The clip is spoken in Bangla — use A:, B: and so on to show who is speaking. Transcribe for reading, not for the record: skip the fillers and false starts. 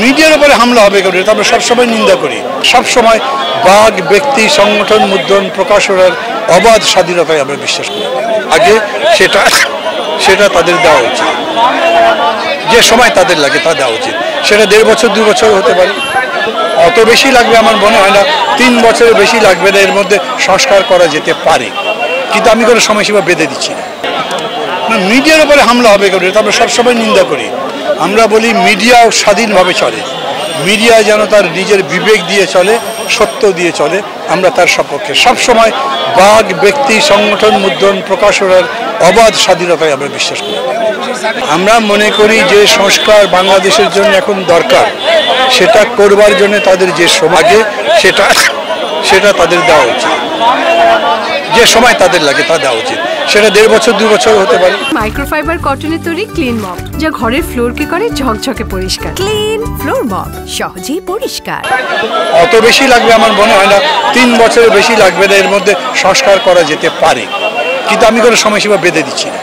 A: মিডিয়ার উপরে হামলা হবে কেন, এটা আমরা সবসময় নিন্দা করি। সবসময় বাক ব্যক্তি সংগঠন মুদ্রণ প্রকাশনার অবাধ স্বাধীনতায় আমরা বিশ্বাস করি। আগে সেটা তাদের দেওয়া উচিত, যে সময় তাদের লাগে তা দেওয়া উচিত। সেটা 1.5 বছর 2 বছর হতে পারে, অত বেশি লাগবে আমার মনে হয় না। 3 বছরের বেশি লাগবে না, এর মধ্যে সংস্কার করা যেতে পারে, কিন্তু আমি কোনো সময়সীমা বেঁধে দিচ্ছি না। মিডিয়ার উপরে হামলা হবে কেন, এটা আমরা সবসময় নিন্দা করি। আমরা বলি মিডিয়াও স্বাধীনভাবে চলে, মিডিয়া যেন তার নিজের বিবেক দিয়ে চলে, সত্য দিয়ে চলে, আমরা তার সপক্ষে। সবসময় বাক ব্যক্তি সংগঠন মুদ্রণ প্রকাশনার অবাধ স্বাধীনতায় আমরা বিশ্বাস করি। আমরা মনে করি যে সংস্কার বাংলাদেশের জন্য এখন দরকার, সেটা করবার জন্য তাদের যে সমাজে সেটা তাদের দেওয়া উচিত, যে সময় তাদের লাগে তা দেওয়া উচিত। সেটা 1.5 বছর 2 বছর হতে পারে।
B: মাইক্রোফাইবার কটনের তৈরি ক্লিন মপ, যা ঘরের ফ্লোরকে করে ঝকঝকে পরিষ্কার।
C: ক্লিন ফ্লোর মপ, সহজেই পরিষ্কার।
A: অত বেশি লাগবে আমার মনে হয় না। 3 বছরের বেশি লাগবে না, এর মধ্যে সংস্কার করা যেতে পারে, কিন্তু আমি কোনো সময়সীমা বেঁধে দিচ্ছি না।